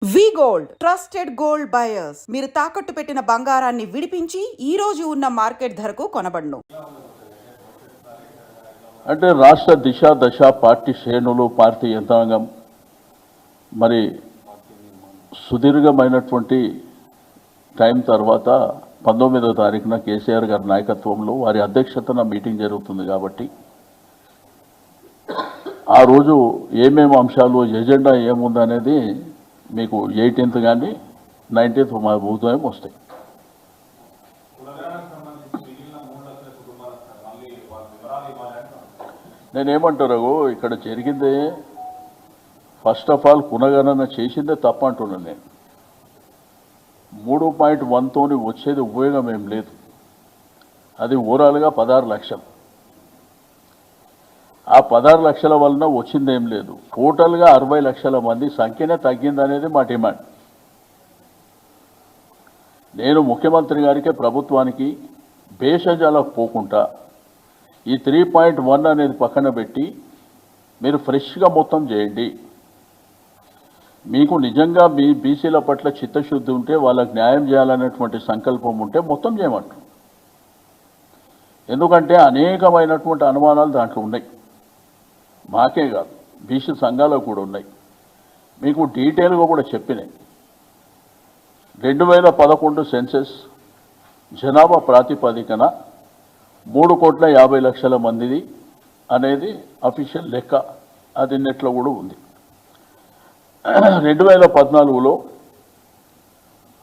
వి gold trusted gold buyers మీరు తాకట్టు పెట్టిన బంగారాన్ని విడిపించి ఈ రోజు ఉన్న మార్కెట్ ధరకు కొనబడును. అంటే రాష్ట్ర దిశ దశ పార్టీ శ్రేణులు పార్టీ యంత్రాంగం మరి సుదీర్ఘమైనటువంటి టైం తర్వాత 19వ తారీఖున కేసీఆర్ గారి నాయకత్వంలో వారి అధ్యక్షతన మీటింగ్ జరుగుతుంది కాబట్టి ఆ రోజు ఏమేమి అంశాలు ఎజెండా ఏముందనేది మీకు 18th కానీ 19th ఉదయం వస్తాయి. నేనేమంటారు ఇక్కడ జరిగిందే ఫస్ట్ ఆఫ్ ఆల్ పునగణన చేసిందే తప్ప అంటున్నాను. నేను 3.1తో వచ్చేది ఉపయోగం ఏం లేదు. అది ఓవరాల్గా 16 లక్షలు. ఆ 16 లక్షల వలన వచ్చిందేం లేదు. టోటల్గా 60 లక్షల మంది సంఖ్యనే తగ్గిందనేది మా డిమాండ్. నేను ముఖ్యమంత్రి గారికి ప్రభుత్వానికి భేషజాలకు పోకుండా ఈ 3.1 అనేది పక్కన పెట్టి మీరు ఫ్రెష్గా మొత్తం చేయండి. మీకు నిజంగా మీ బీసీల పట్ల చిత్తశుద్ధి ఉంటే వాళ్ళకి న్యాయం చేయాలనేటువంటి సంకల్పం ఉంటే మొత్తం చేయమంటారు. ఎందుకంటే అనేకమైనటువంటి అనుమానాలు దాంట్లో ఉన్నాయి. మాకే కాదు, బీసీ సంఘాలకు కూడా ఉన్నాయి. మీకు డీటెయిల్గా కూడా చెప్పినాయి. 2011 సెన్సెస్ జనాభా ప్రాతిపదికన 3,50,00,000 మందిది అనేది అఫీషియల్ లెక్క. అది నెట్లో కూడా ఉంది. 2014లో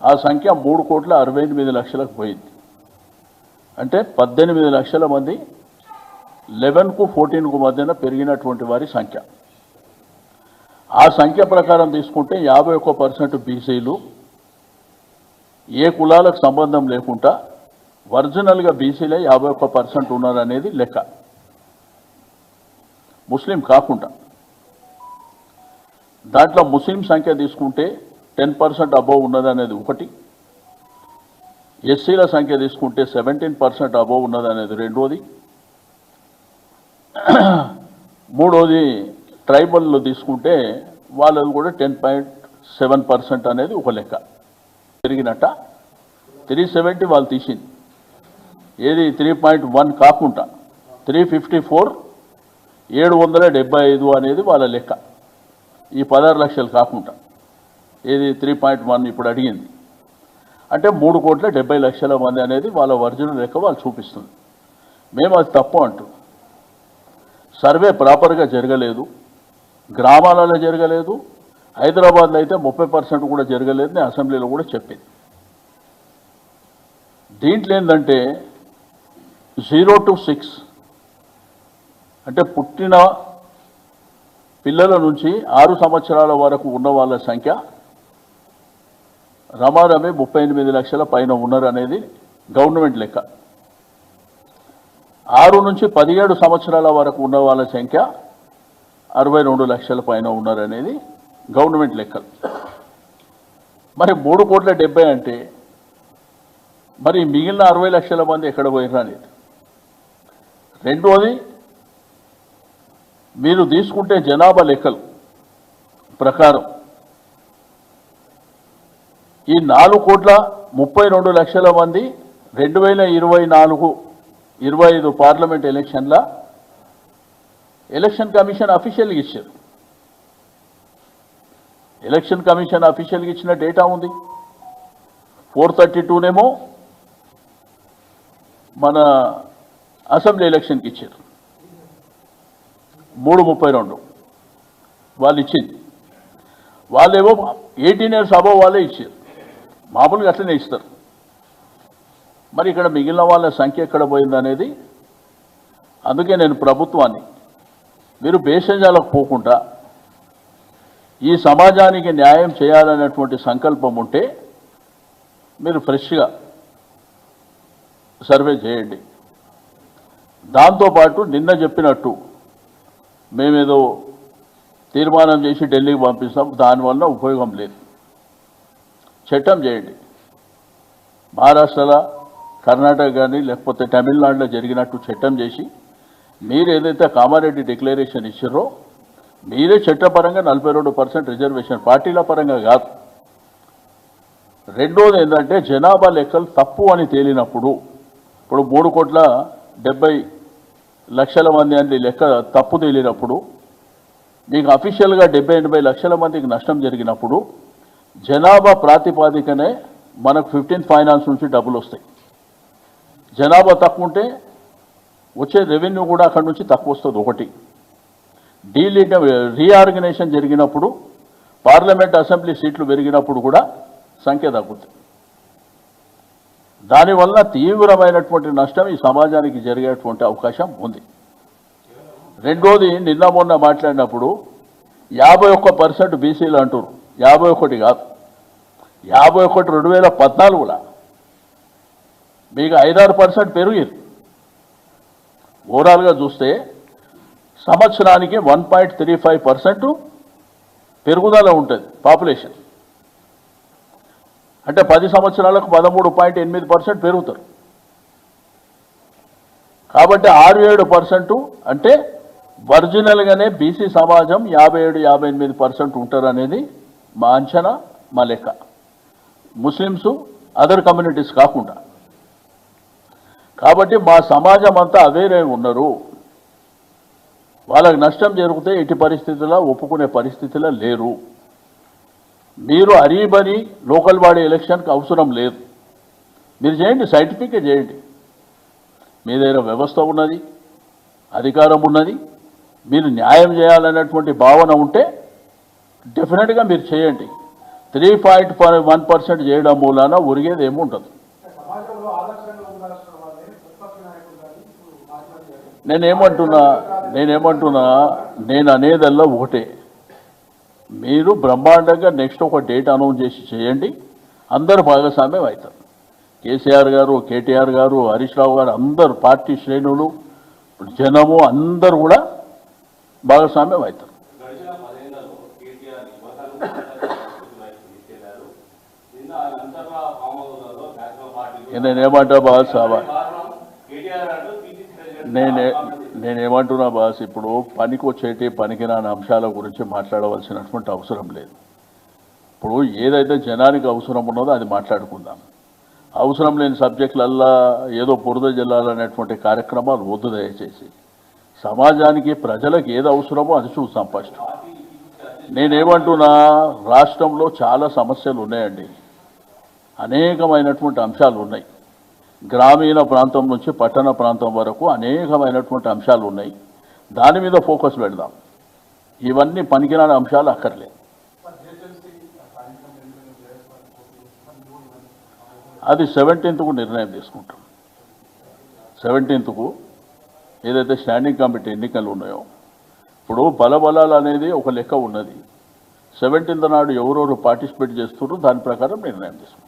ఆ సంఖ్య 3,68,00,000కు పోయింది. అంటే 18 లక్షల మంది 11కు 14కు మధ్యన పెరిగినటువంటి వారి సంఖ్య. ఆ సంఖ్య ప్రకారం తీసుకుంటే 51% బీసీలు ఏ కులాలకు సంబంధం లేకుండా ఒరిజినల్గా బీసీలే 51% ఉన్నారనేది లెక్క. ముస్లిం కాకుండా దాంట్లో ముస్లిం సంఖ్య తీసుకుంటే 10% అబోవ్ ఉన్నదనేది ఒకటి, ఎస్సీల సంఖ్య తీసుకుంటే 17% అబోవ్ ఉన్నదనేది రెండోది, మూడోది ట్రైబల్లో తీసుకుంటే వాళ్ళది కూడా 10.7% అనేది ఒక లెక్క పెరిగినట్ట. 370 వాళ్ళు తీసింది. ఏది 3.1 కాకుండా 354, 775 అనేది వాళ్ళ లెక్క. ఈ 16 లక్షలు కాకుండా ఏది 3.1 ఇప్పుడు అడిగింది. అంటే 3,70,00,000 మంది అనేది వాళ్ళ ఒరిజినల్ లెక్క వాళ్ళు చూపిస్తుంది. మేము అది తప్పు అంటున్నాం. సర్వే ప్రాపర్గా జరగలేదు, గ్రామాలలో జరగలేదు. హైదరాబాద్లో అయితే 30% కూడా జరగలేదు. నేను అసెంబ్లీలో కూడా చెప్పింది. దీంట్లో ఏంటంటే 0 to 6 అంటే పుట్టిన పిల్లల నుంచి 6 సంవత్సరాల వరకు ఉన్న వాళ్ళ సంఖ్య రమారమి 38 లక్షల పైన ఉన్నారు అనేది గవర్నమెంట్ లెక్క. 6 నుంచి 17 సంవత్సరాల వరకు ఉన్న వాళ్ళ సంఖ్య 62 లక్షల పైన ఉన్నారనేది గవర్నమెంట్ లెక్కలు. మరి 3,70,00,000 అంటే మరి మిగిలిన 60 లక్షల మంది ఎక్కడ పోయినా అనేది. రెండోది, మీరు తీసుకుంటే జనాభా లెక్కలు ప్రకారం ఈ 4,32,00,000 మంది 2024-25 పార్లమెంట్ ఎలక్షన్ల ఎలక్షన్ కమిషన్ అఫీషియల్గా ఇచ్చారు. ఎలక్షన్ కమిషన్ అఫీషియల్గా ఇచ్చిన డేటా ఉంది. 432నేమో మన అసెంబ్లీ ఎలక్షన్కి ఇచ్చారు. 332 వాళ్ళు ఇచ్చింది. వాళ్ళేమో 18 years అబోవ్ వాళ్ళే ఇచ్చారు. మామూలుగా అట్లనే ఇస్తారు. మరి ఇక్కడ మిగిలిన వాళ్ళ సంఖ్య ఎక్కడ పోయిందనేది. అందుకే నేను ప్రభుత్వాన్ని మీరు భేషజాలకు పోకుండా ఈ సమాజానికి న్యాయం చేయాలనేటువంటి సంకల్పం ఉంటే మీరు ఫ్రెష్గా సర్వే చేయండి. దాంతోపాటు నిన్న చెప్పినట్టు మేమేదో తీర్మానం చేసి ఢిల్లీకి పంపిస్తాం, దానివల్ల ఉపయోగం లేదు. చట్టం చేయండి. మహారాష్ట్రలో, కర్ణాటక కానీ లేకపోతే తమిళనాడులో జరిగినట్టు చట్టం చేసి మీరు ఏదైతే కామారెడ్డి డిక్లరేషన్ ఇచ్చారో మీరే చట్టపరంగా 42% రిజర్వేషన్, పార్టీల పరంగా కాదు. రెండోది ఏంటంటే జనాభా లెక్కలు తప్పు అని తేలినప్పుడు, ఇప్పుడు 3,70,00,000 మంది అని లెక్క తప్పు తేలినప్పుడు, మీకు అఫీషియల్గా 70-80 లక్షల మందికి నష్టం జరిగినప్పుడు జనాభా ప్రాతిపాదికనే మనకు 15th ఫైనాన్స్ నుంచి డబ్బులు వస్తాయి. జనాభా తక్కువ ఉంటే వచ్చే రెవెన్యూ కూడా అక్కడి నుంచి తక్కువ వస్తుంది. ఒకటి రీఆర్గనైజేషన్ జరిగినప్పుడు, పార్లమెంట్ అసెంబ్లీ సీట్లు పెరిగినప్పుడు కూడా సంఖ్య తగ్గుతుంది. దానివల్ల తీవ్రమైనటువంటి నష్టం ఈ సమాజానికి జరిగేటువంటి అవకాశం ఉంది. రెండోది, నిన్న మొన్న మాట్లాడినప్పుడు 51% బీసీలు అంటారు. 51 కాదు, 51 2014లో మీకు 5-6% పెరిగారు. ఓవరాల్గా చూస్తే సంవత్సరానికి 1.35% పెరుగుదల ఉంటుంది పాపులేషన్. అంటే 10 సంవత్సరాలకు 13.8% పెరుగుతారు. కాబట్టి 6-7% అంటే ఒరిజినల్గానే బీసీ సమాజం 57-58% ఉంటారు అనేది మా అంచనా, మా లెక్క. ముస్లిమ్స్, అదర్ కమ్యూనిటీస్ కాకుండా. కాబట్టి మా సమాజం అంతా అవేరే ఉన్నారు. వాళ్ళకి నష్టం జరిగితే ఎట్టి పరిస్థితుల్లో ఒప్పుకునే పరిస్థితిలో లేరు. మీరు అరీబని లోకల్ బాడీ ఎలక్షన్కి అవసరం లేదు. మీరు చేయండి, సైంటిఫిక్గా చేయండి. మీ దగ్గర వ్యవస్థ ఉన్నది, అధికారం ఉన్నది, మీరు న్యాయం చేయాలనేటువంటి భావన ఉంటే డెఫినెట్గా మీరు చేయండి. 3.1% చేయడం మూలాన ఒరిగేది ఏముంటుంది. నేనేమంటున్నా నేను అనేదల్లా ఒకటే, మీరు బ్రహ్మాండంగా నెక్స్ట్ ఒక డేట్ అనౌన్స్ చేసి చేయండి, అందరూ భాగస్వామ్యం అవుతారు. కేసీఆర్ గారు, కేటీఆర్ గారు, హరీష్ రావు గారు, అందరు పార్టీ శ్రేణులు, జనము అందరూ కూడా భాగస్వామ్యం అవుతారు. నేనేమంటా బాస్, నేనేమంటున్నా బాస్, ఇప్పుడు పనికి వచ్చేటి పనికిరాని అంశాల గురించి మాట్లాడవలసినటువంటి అవసరం లేదు. ఇప్పుడు ఏదైతే జనానికి అవసరం ఉన్నదో అది మాట్లాడుకుందాం. అవసరం లేని సబ్జెక్టులల్లా ఏదో బురద జల్లాలనేటువంటి కార్యక్రమాలు వద్దు దయచేసి. సమాజానికి, ప్రజలకు ఏది అవసరమో అది చూస్తాం ఫస్ట్. నేనేమంటున్నా, రాష్ట్రంలో చాలా సమస్యలు ఉన్నాయండి, అనేకమైనటువంటి అంశాలు ఉన్నాయి. గ్రామీణ ప్రాంతం నుంచి పట్టణ ప్రాంతం వరకు అనేకమైనటువంటి అంశాలు ఉన్నాయి. దాని మీద ఫోకస్ పెడదాం. ఇవన్నీ పనికిరాని అంశాలు అక్కర్లేదు. అది 17th నిర్ణయం తీసుకుంటాం. 17th ఏదైతే స్టాండింగ్ కమిటీ ఎన్నికలు ఉన్నాయో, ఇప్పుడు బలబలాలు అనేది ఒక లెక్క ఉన్నది. 17th నాడు ఎవరెవరు పార్టిసిపేట్ చేస్తున్నారో దాని ప్రకారం నిర్ణయం తీసుకుంటాం.